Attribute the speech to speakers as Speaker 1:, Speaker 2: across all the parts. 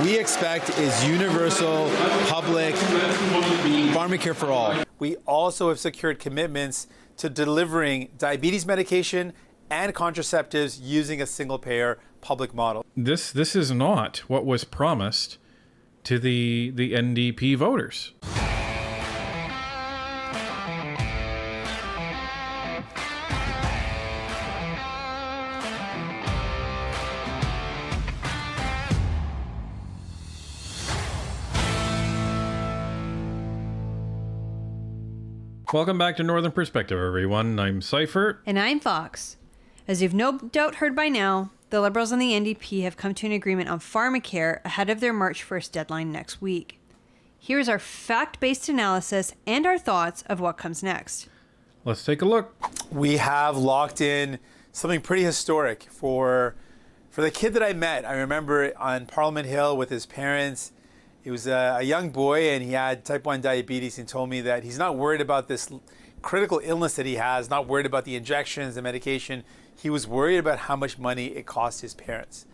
Speaker 1: we expect is universal, public Pharmacare for all. We also have secured commitments to delivering diabetes medication and contraceptives using a single-payer public model.
Speaker 2: This is not what was promised to the NDP voters. Welcome back to Northern Perspective, everyone. I'm Cypher.
Speaker 3: And I'm Fox. As you've no doubt heard by now, the Liberals and the NDP have come to an agreement on Pharmacare ahead of their March 1st deadline next week. Here's our fact-based analysis and our thoughts of what comes next.
Speaker 2: Let's take a look.
Speaker 1: We have locked in something pretty historic for the kid that I met. I remember on Parliament Hill with his parents. He was a young boy and he had type 1 diabetes, and told me that he's not worried about this critical illness that he has, not worried about the injections, the medication. He was worried about how much money it cost his parents.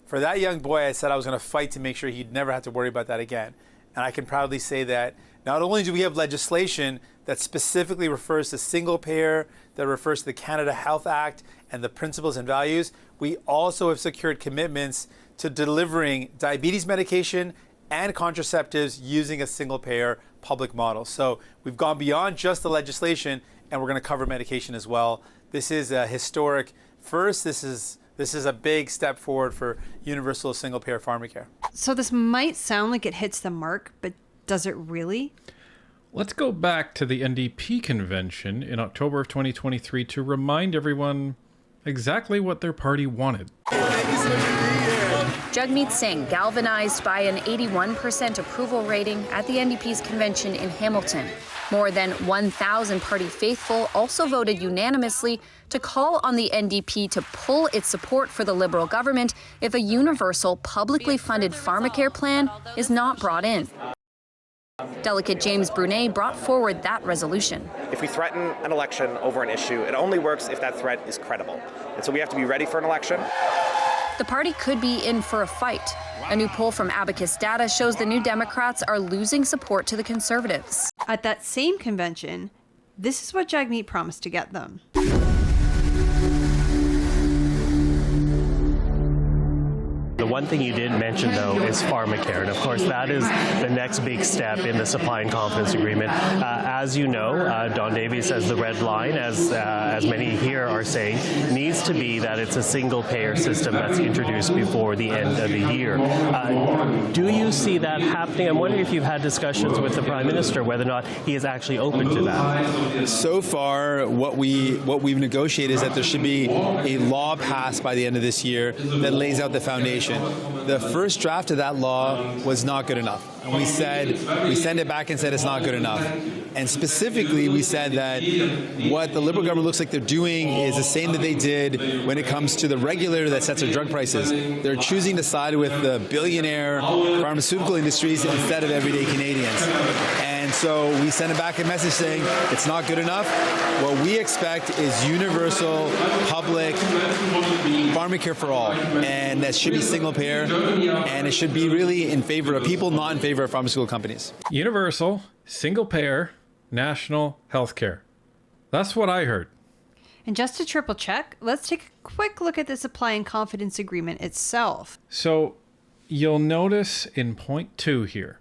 Speaker 1: For that young boy, I said I was going to fight to make sure he'd never have to worry about that again. And I can proudly say that not only do we have legislation that specifically refers to single payer, that refers to the Canada Health Act and the principles and values, we also have secured commitments to delivering diabetes medication and contraceptives using a single-payer public model. So we've gone beyond just the legislation, and we're going to cover medication as well. This is a historic first. This is a big step forward for universal single-payer pharmacare.
Speaker 3: So this might sound like it hits the mark, but does it really?
Speaker 2: Let's go back to the NDP convention in October of 2023 to remind everyone exactly what their party wanted.
Speaker 4: Jagmeet Singh galvanized by an 81% approval rating at the NDP's convention in Hamilton. More than 1,000 party faithful also voted unanimously to call on the NDP to pull its support for the Liberal government if a universal, publicly funded pharmacare plan is not brought in. Delegate James Brunet brought forward that resolution.
Speaker 5: If we threaten an election over an issue, it only works if that threat is credible. And so we have to be ready for an election.
Speaker 4: The party could be in for a fight. A new poll from Abacus Data shows the New Democrats are losing support to the Conservatives.
Speaker 3: At that same convention, this is what Jagmeet promised to get them.
Speaker 6: The one thing you didn't mention, though, is Pharmacare. And, of course, that is the next big step in the supply and confidence agreement. As you know, Don Davies says the red line, as many here are saying, needs to be that it's a single-payer system that's introduced before the end of the year. Do you see that happening? I'm wondering if you've had discussions with the Prime Minister, whether or not he is actually open to that.
Speaker 1: So far, what we've negotiated is that there should be a law passed by the end of this year that lays out the foundation. The first draft of that law was not good enough. And we sent it back and said it's not good enough. And specifically, we said that what the Liberal government looks like they're doing is the same that they did when it comes to the regulator that sets our drug prices. They're choosing to side with the billionaire pharmaceutical industries instead of everyday Canadians. And so we sent back a message saying it's not good enough. What we expect is universal, public Pharmacare for all. And that should be single payer. And it should be really in favor of people, not in favor of pharmaceutical companies.
Speaker 2: Universal, single payer, national health care. That's what I heard.
Speaker 3: And just to triple check, let's take a quick look at the supply and confidence agreement itself.
Speaker 2: So you'll notice in point 2 here,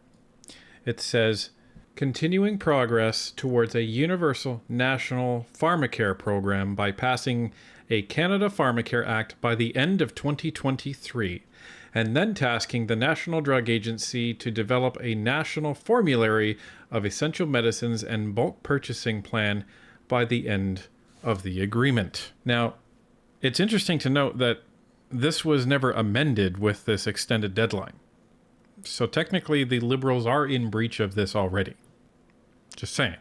Speaker 2: it says, continuing progress towards a universal national pharmacare program by passing a Canada Pharmacare Act by the end of 2023, and then tasking the National Drug Agency to develop a national formulary of essential medicines and bulk purchasing plan by the end of the agreement. Now, it's interesting to note that this was never amended with this extended deadline. So technically, the Liberals are in breach of this already. Just saying.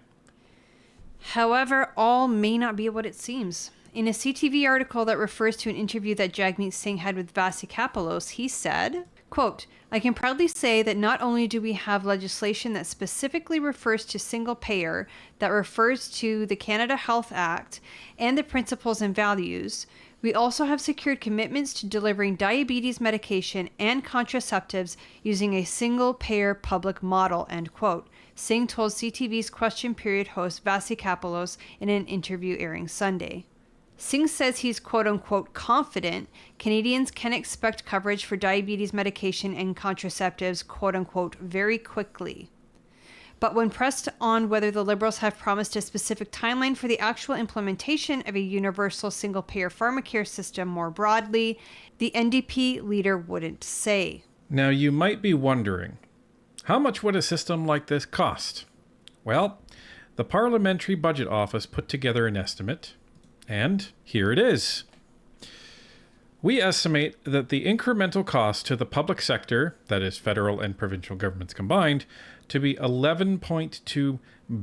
Speaker 3: However, all may not be what it seems. In a CTV article that refers to an interview that Jagmeet Singh had with Vasi Kapelos, he said, quote, "I can proudly say that not only do we have legislation that specifically refers to single payer, that refers to the Canada Health Act and the principles and values, We also have secured commitments to delivering diabetes medication and contraceptives using a single-payer public model, end quote, Singh told CTV's Question Period host Vasikapoulos in an interview airing Sunday. Singh says he's quote-unquote confident Canadians can expect coverage for diabetes medication and contraceptives quote-unquote very quickly. But when pressed on whether the Liberals have promised a specific timeline for the actual implementation of a universal single-payer pharmacare system more broadly, the NDP leader wouldn't say.
Speaker 2: Now you might be wondering, how much would a system like this cost? Well, the Parliamentary Budget Office put together an estimate, and here it is. We estimate that the incremental cost to the public sector, that is federal and provincial governments combined, to be $11.2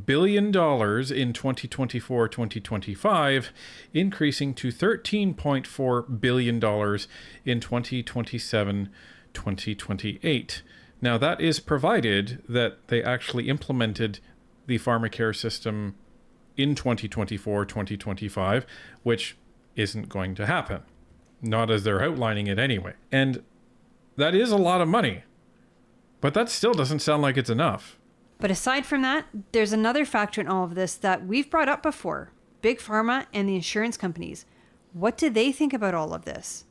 Speaker 2: billion in 2024-2025, increasing to $13.4 billion in 2027-2028. Now that is provided that they actually implemented the Pharmacare system in 2024-2025, which isn't going to happen. Not as they're outlining it anyway. And that is a lot of money. But that still doesn't sound like it's enough.
Speaker 3: But aside from that, there's another factor in all of this that we've brought up before. Big Pharma and the insurance companies. What do they think about all of this?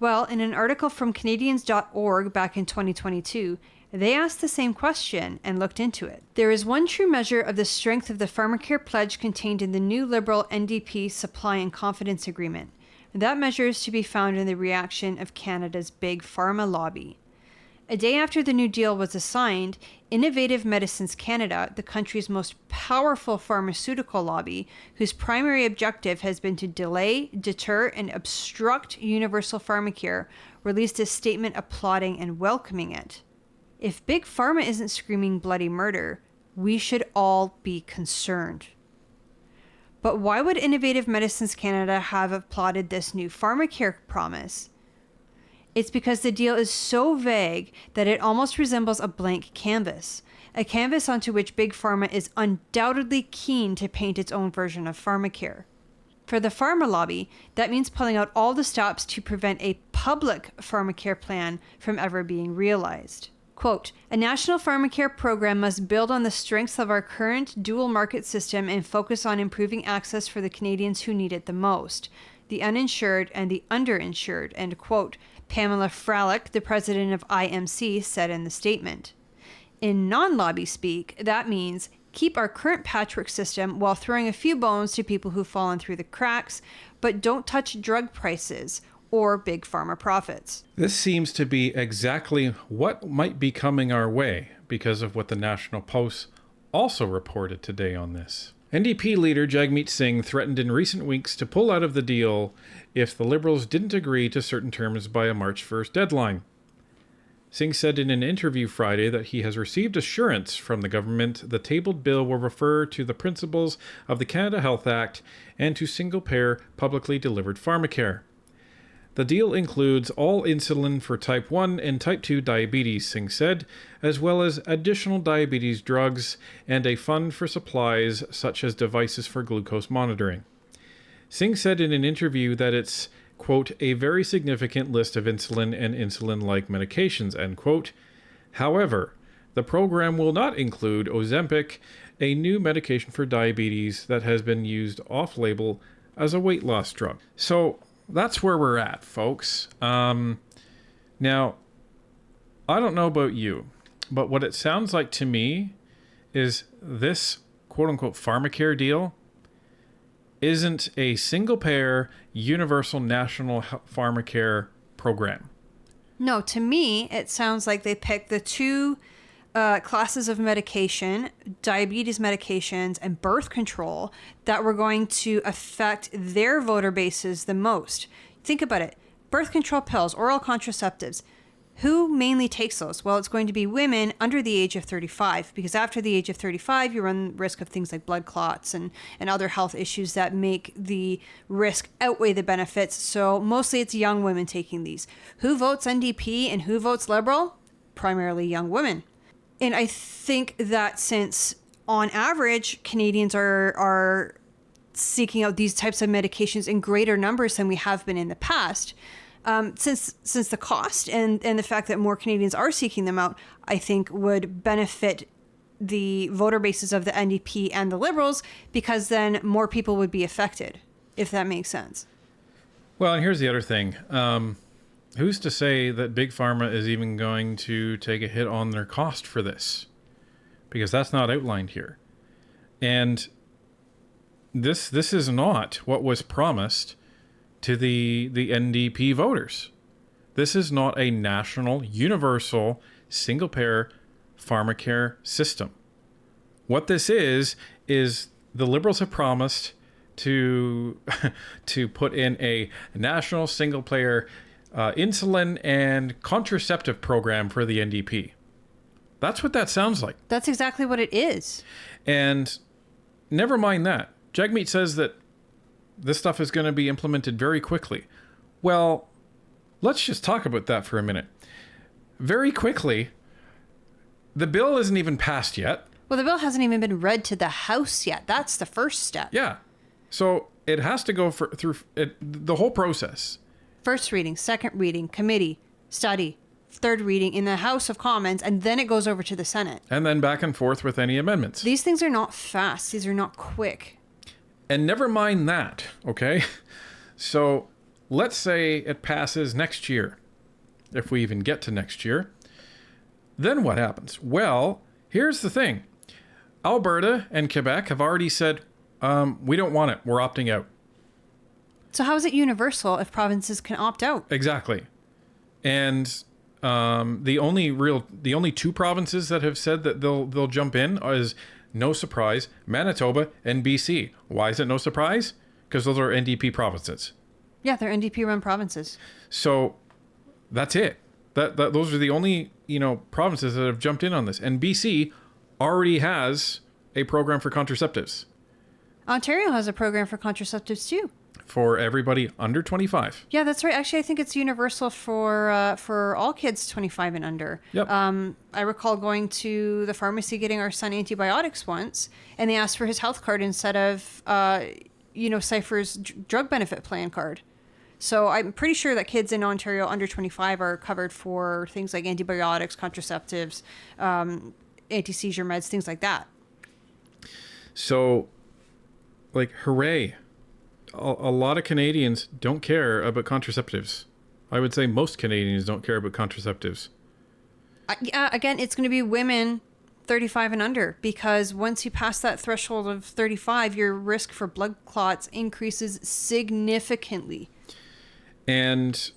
Speaker 3: Well, in an article from Canadians.org back in 2022, they asked the same question and looked into it. There is one true measure of the strength of the Pharmacare pledge contained in the new Liberal NDP Supply and Confidence Agreement. That measure is to be found in the reaction of Canada's Big Pharma lobby. A day after the new deal was assigned, Innovative Medicines Canada, the country's most powerful pharmaceutical lobby, whose primary objective has been to delay, deter, and obstruct universal pharmacare, released a statement applauding and welcoming it. If Big Pharma isn't screaming bloody murder, we should all be concerned. But why would Innovative Medicines Canada have applauded this new Pharmacare promise? It's because the deal is so vague that it almost resembles a blank canvas, a canvas onto which Big Pharma is undoubtedly keen to paint its own version of Pharmacare. For the pharma lobby, that means pulling out all the stops to prevent a public Pharmacare plan from ever being realized. Quote, a national pharmacare program must build on the strengths of our current dual market system and focus on improving access for the Canadians who need it the most, the uninsured and the underinsured, end quote, Pamela Fralick, the president of IMC, said in the statement. In non-lobby speak, that means keep our current patchwork system while throwing a few bones to people who've fallen through the cracks, but don't touch drug prices or big pharma profits.
Speaker 2: This seems to be exactly what might be coming our way because of what the National Post also reported today on this. NDP leader Jagmeet Singh threatened in recent weeks to pull out of the deal if the Liberals didn't agree to certain terms by a March 1st deadline. Singh said in an interview Friday that he has received assurance from the government the tabled bill will refer to the principles of the Canada Health Act and to single-payer, publicly delivered pharmacare. The deal includes all insulin for type 1 and type 2 diabetes, Singh said, as well as additional diabetes drugs and a fund for supplies such as devices for glucose monitoring. Singh said in an interview that it's, quote, a very significant list of insulin and insulin-like medications, end quote. However, the program will not include Ozempic, a new medication for diabetes that has been used off-label as a weight loss drug. So that's where we're at, folks. Now, I don't know about you, but what it sounds like to me is this quote-unquote pharmacare deal isn't a single-payer, universal national pharmacare program.
Speaker 3: No, to me, it sounds like they picked the two classes of medication, diabetes medications and birth control, that were going to affect their voter bases the most. Think about it. Birth control pills, oral contraceptives. Who mainly takes those? Well, it's going to be women under the age of 35, because after the age of 35, you run the risk of things like blood clots and other health issues that make the risk outweigh the benefits. So mostly it's young women taking these. Who votes NDP and who votes Liberal? Primarily young women. And I think that since on average Canadians are seeking out these types of medications in greater numbers than we have been in the past. Since the cost and the fact that more Canadians are seeking them out, I think would benefit the voter bases of the NDP and the Liberals, because then more people would be affected, if that makes sense.
Speaker 2: Well, and here's the other thing. Who's to say that Big Pharma is even going to take a hit on their cost for this? Because that's not outlined here. And this is not what was promised to the NDP voters. This is not a national, universal, single-payer Pharmacare system. What this is the Liberals have promised to put in a national single-payer insulin and contraceptive program for the NDP. That's what that sounds like.
Speaker 3: That's exactly what it is.
Speaker 2: And never mind that. Jagmeet says that this stuff is going to be implemented very quickly. Well, let's just talk about that for a minute. Very quickly, the bill isn't even passed yet.
Speaker 3: Well, the bill hasn't even been read to the House yet. That's the first step.
Speaker 2: Yeah. So it has to go through the whole process.
Speaker 3: First reading, second reading, committee, study, third reading in the House of Commons, and then it goes over to the Senate.
Speaker 2: And then back and forth with any amendments.
Speaker 3: These things are not fast. These are not quick.
Speaker 2: And never mind that, okay? So let's say it passes next year, if we even get to next year. Then what happens? Well, here's the thing. Alberta and Quebec have already said, we don't want it. We're opting out.
Speaker 3: So how is it universal if provinces can opt out?
Speaker 2: Exactly. And the only two provinces that have said that they'll jump in is, no surprise, Manitoba and BC. Why is it no surprise? Because those are NDP provinces.
Speaker 3: Yeah, they're NDP-run provinces.
Speaker 2: So that's it. Those are the only provinces that have jumped in on this. And BC already has a program for contraceptives.
Speaker 3: Ontario has a program for contraceptives too.
Speaker 2: For everybody under 25.
Speaker 3: Yeah, that's right. Actually, I think it's universal for all kids 25 and under.
Speaker 2: Yep.
Speaker 3: I recall going to the pharmacy getting our son antibiotics once, and they asked for his health card instead of, Cypher's drug benefit plan card. So I'm pretty sure that kids in Ontario under 25 are covered for things like antibiotics, contraceptives, anti-seizure meds, things like that.
Speaker 2: So, hooray. A lot of Canadians don't care about contraceptives. I would say most Canadians don't care about contraceptives.
Speaker 3: Again, it's going to be women 35 and under, because once you pass that threshold of 35, your risk for blood clots increases significantly.
Speaker 2: And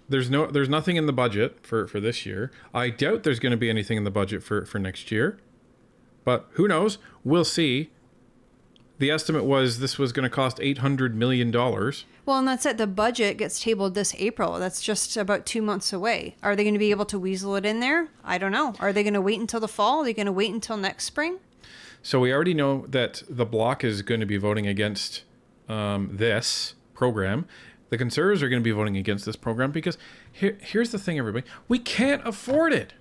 Speaker 2: there's nothing in the budget for this year. I doubt there's going to be anything in the budget for next year. But who knows? We'll see. The estimate was this was going to cost $800 million.
Speaker 3: Well, and that's it. The budget gets tabled this April. That's just about 2 months away. Are they going to be able to weasel it in there? I don't know. Are they going to wait until the fall? Are they going to wait until next spring?
Speaker 2: So we already know that the Bloc is going to be voting against this program. The Conservatives are going to be voting against this program because here's the thing, everybody. We can't afford it.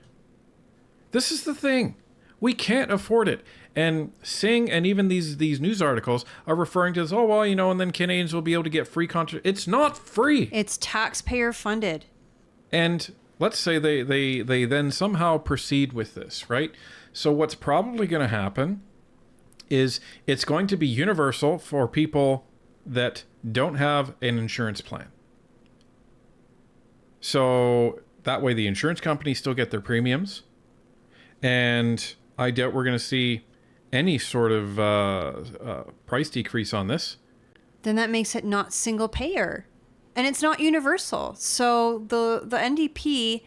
Speaker 2: This is the thing. We can't afford it. And Singh and even these news articles are referring to this, and then Canadians will be able to get free It's not free.
Speaker 3: It's taxpayer funded.
Speaker 2: And let's say they then somehow proceed with this, right? So what's probably going to happen is it's going to be universal for people that don't have an insurance plan. So that way the insurance companies still get their premiums. And I doubt we're going to see any sort of price decrease on this.
Speaker 3: Then that makes it not single payer. And it's not universal. So the NDP,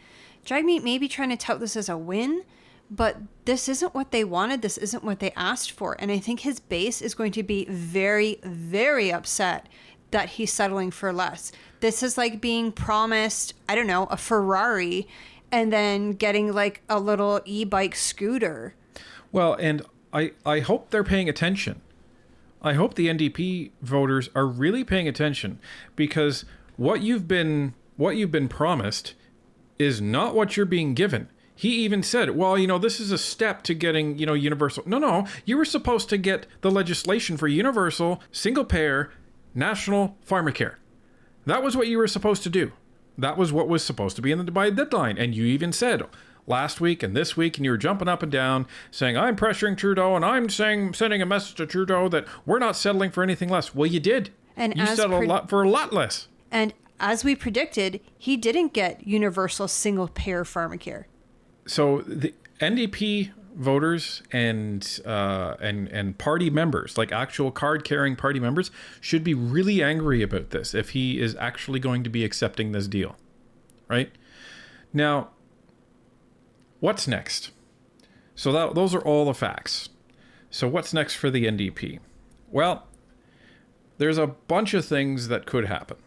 Speaker 3: Jagmeet may be trying to tout this as a win, but this isn't what they wanted. This isn't what they asked for. And I think his base is going to be very, very upset that he's settling for less. This is like being promised, a Ferrari, and then getting like a little e-bike scooter.
Speaker 2: Well, and I hope they're paying attention. I hope the NDP voters are really paying attention, because what you've been promised is not what you're being given. He even said, well, this is a step to getting, universal. No, you were supposed to get the legislation for universal, single-payer, national pharmacare. That was what you were supposed to do. That was what was supposed to be in the Dubai deadline. And you even said last week and this week, and you were jumping up and down saying, I'm pressuring Trudeau and I'm sending a message to Trudeau that we're not settling for anything less. Well, you did.
Speaker 3: And
Speaker 2: you settled for a lot less.
Speaker 3: And as we predicted, he didn't get universal single-payer pharmacare.
Speaker 2: So the NDP voters and party members, like actual card-carrying party members, should be really angry about this if he is actually going to be accepting this deal, right? Now, what's next? So those are all the facts. So what's next for the NDP? Well, there's a bunch of things that could happen.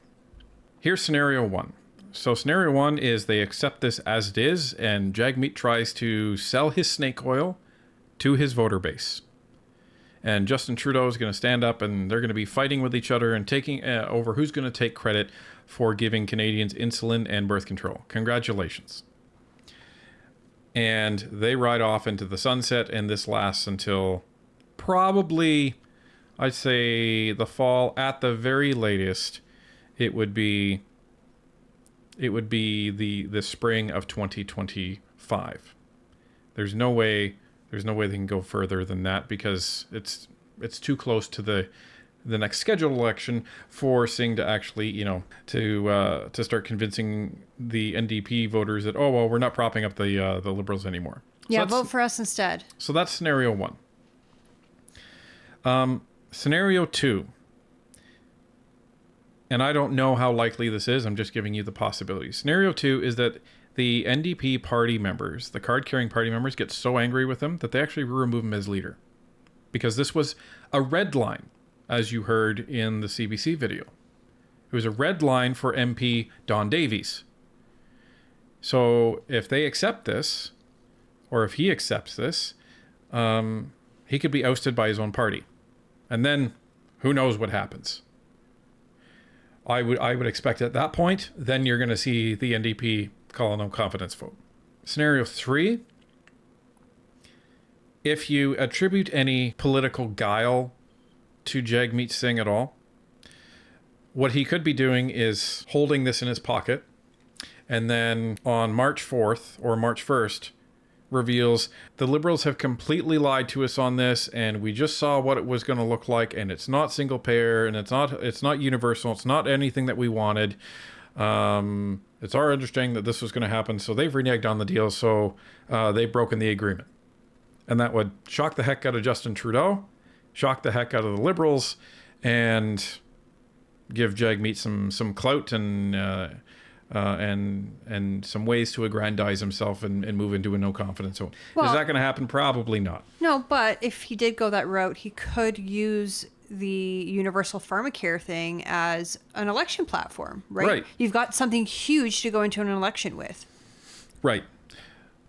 Speaker 2: Here's scenario one. So scenario one is they accept this as it is, and Jagmeet tries to sell his snake oil to his voter base. And Justin Trudeau is going to stand up, and they're going to be fighting with each other and taking over who's going to take credit for giving Canadians insulin and birth control. Congratulations. And they ride off into the sunset, and this lasts until probably, I'd say, the fall. At the very latest, it would be the spring of 2025. There's no way they can go further than that, because it's too close to the next scheduled election for Singh to actually, to start convincing the NDP voters that, oh well, we're not propping up the Liberals anymore.
Speaker 3: Yeah, vote for us instead.
Speaker 2: So that's scenario one. Scenario two. And I don't know how likely this is. I'm just giving you the possibilities. Scenario two is that the NDP party members, the card-carrying party members, get so angry with him that they actually remove him as leader. Because this was a red line, as you heard in the CBC video. It was a red line for MP Don Davies. So if they accept this, or if he accepts this, he could be ousted by his own party. And then who knows what happens. I would expect at that point, then you're going to see the NDP call a no confidence vote. Scenario three, if you attribute any political guile to Jagmeet Singh at all, what he could be doing is holding this in his pocket, and then on March 4th or March 1st, reveals the Liberals have completely lied to us on this, and we just saw what it was going to look like, and it's not single payer, and it's not universal, it's not anything that we wanted. It's our understanding that this was going to happen, so they've reneged on the deal, so they've broken the agreement. And that would shock the heck out of Justin Trudeau, shock the heck out of the Liberals, and give Jagmeet some clout and some ways to aggrandize himself and move into a no confidence zone.
Speaker 3: Well,
Speaker 2: is that going to happen? Probably not.
Speaker 3: No, but if he did go that route, he could use the universal pharmacare thing as an election platform, right?
Speaker 2: Right.
Speaker 3: You've got something huge to go into an election with.
Speaker 2: Right.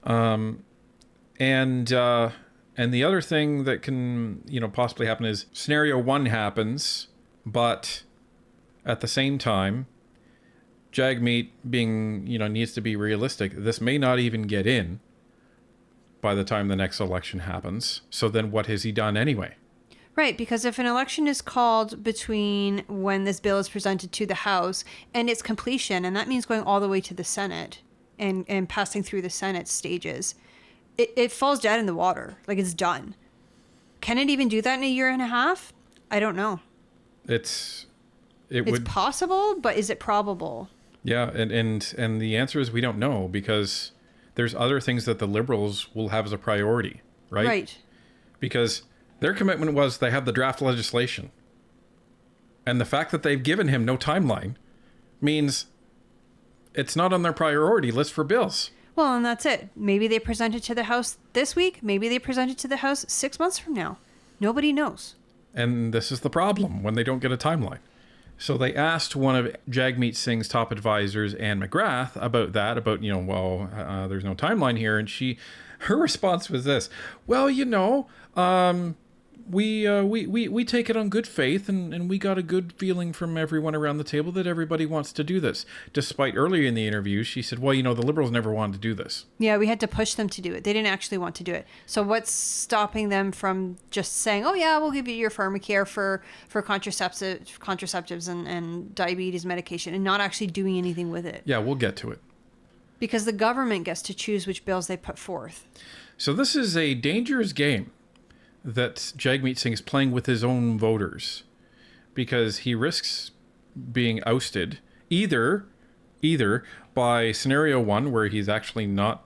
Speaker 2: And the other thing that can, possibly happen is scenario one happens, but at the same time, Jagmeet being, needs to be realistic. This may not even get in by the time the next election happens. So then what has he done anyway?
Speaker 3: Right, because if an election is called between when this bill is presented to the House and its completion, and that means going all the way to the Senate and passing through the Senate stages, it falls dead in the water. Like, it's done. Can it even do that in a year and a half? I don't know. It's possible, but is it probable?
Speaker 2: Yeah, and the answer is we don't know, because there's other things that the Liberals will have as a priority, right?
Speaker 3: Right.
Speaker 2: Because their commitment was they have the draft legislation. And the fact that they've given him no timeline means it's not on their priority list for bills.
Speaker 3: Well, and that's it. Maybe they present it to the House this week. Maybe they present it to the House 6 months from now. Nobody knows.
Speaker 2: And this is the problem when they don't get a timeline. So they asked one of Jagmeet Singh's top advisors, Anne McGrath, about that, there's no timeline here. And her response was this: well, we take it on good faith, and we got a good feeling from everyone around the table that everybody wants to do this. Despite earlier in the interview, she said, well, the Liberals never wanted to do this.
Speaker 3: Yeah, we had to push them to do it. They didn't actually want to do it. So what's stopping them from just saying, oh yeah, we'll give you your Pharmacare for contraceptives and diabetes medication, and not actually doing anything with it?
Speaker 2: Yeah, we'll get to it.
Speaker 3: Because the government gets to choose which bills they put forth.
Speaker 2: So this is a dangerous game that Jagmeet Singh is playing with his own voters, because he risks being ousted either by scenario one, where he's actually not,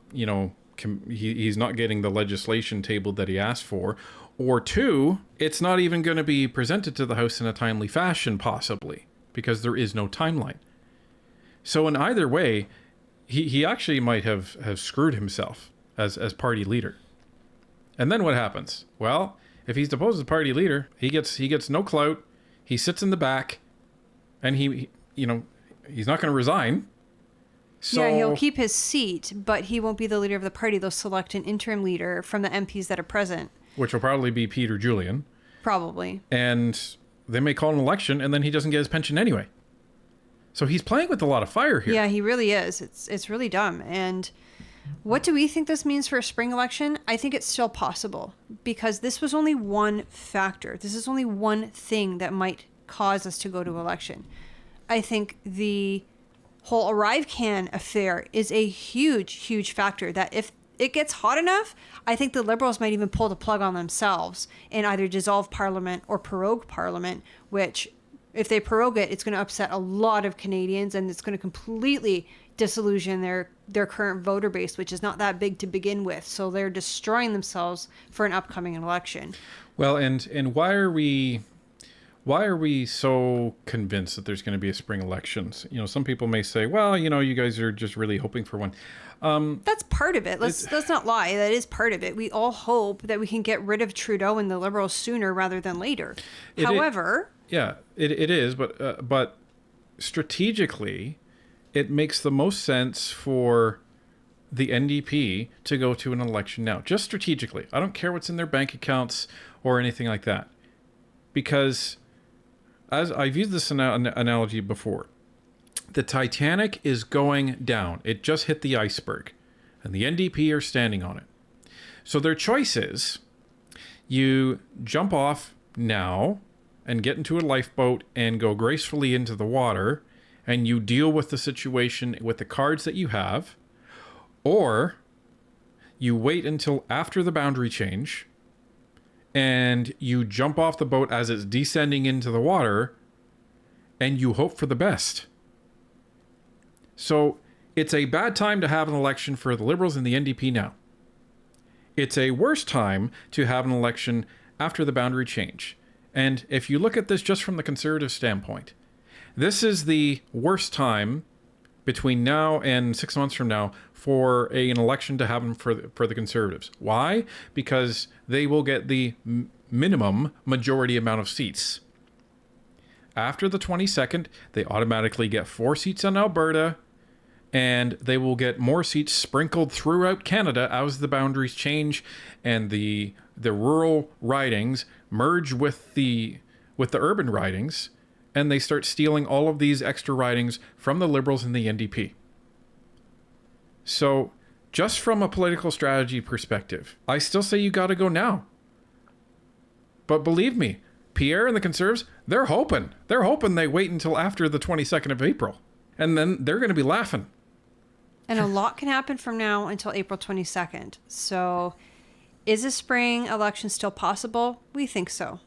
Speaker 2: he's not getting the legislation tabled that he asked for, or two, it's not even going to be presented to the House in a timely fashion, possibly, because there is no timeline. So in either way, he actually might have screwed himself as party leader. And then what happens? Well, if he's deposed as party leader, he gets no clout. He sits in the back, and he's not going to resign. So,
Speaker 3: yeah, he'll keep his seat, but he won't be the leader of the party. They'll select an interim leader from the MPs that are present.
Speaker 2: Which will probably be Peter Julian.
Speaker 3: Probably.
Speaker 2: And they may call an election, and then he doesn't get his pension anyway. So he's playing with a lot of fire here.
Speaker 3: Yeah, he really is. It's really dumb. And what do we think this means for a spring election? I think it's still possible, because this was only one factor. This is only one thing that might cause us to go to election. I think the whole Arrive Can affair is a huge, huge factor that if it gets hot enough, I think the Liberals might even pull the plug on themselves and either dissolve Parliament or prorogue Parliament, which, if they prorogue it, it's going to upset a lot of Canadians, and it's going to completely disillusion their current voter base, which is not that big to begin with. So they're destroying themselves for an upcoming election.
Speaker 2: Well, and why are we so convinced that there's going to be a spring elections? Some people may say, well, you guys are just really hoping for one.
Speaker 3: That's part of it. Let's not lie. That is part of it. We all hope that we can get rid of Trudeau and the Liberals sooner rather than later. However...
Speaker 2: Yeah, it is, but strategically, it makes the most sense for the NDP to go to an election now. Just strategically. I don't care what's in their bank accounts or anything like that. Because, as I've used this analogy before, the Titanic is going down. It just hit the iceberg, and the NDP are standing on it. So their choice is, you jump off now and get into a lifeboat and go gracefully into the water, and you deal with the situation with the cards that you have, or you wait until after the boundary change and you jump off the boat as it's descending into the water and you hope for the best. So it's a bad time to have an election for the Liberals and the NDP now. It's a worse time to have an election after the boundary change. And if you look at this just from the Conservative standpoint, this is the worst time between now and 6 months from now for an election to happen for the Conservatives. Why? Because they will get the minimum majority amount of seats. After the 22nd, they automatically get 4 seats in Alberta, and they will get more seats sprinkled throughout Canada as the boundaries change and the rural ridings merge with the urban ridings, and they start stealing all of these extra ridings from the Liberals and the NDP. So, just from a political strategy perspective, I still say you got to go now. But believe me, Pierre and the Conservatives, they're hoping they wait until after the 22nd of April, and then they're going to be laughing.
Speaker 3: And a lot can happen from now until April 22nd. So, is a spring election still possible? We think so.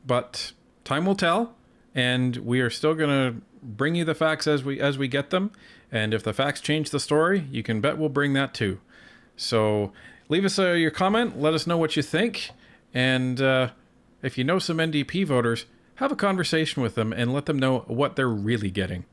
Speaker 2: But time will tell, and we are still going to bring you the facts as we get them. And if the facts change the story, you can bet we'll bring that too. So leave us your comment. Let us know what you think. And if you know some NDP voters, have a conversation with them and let them know what they're really getting.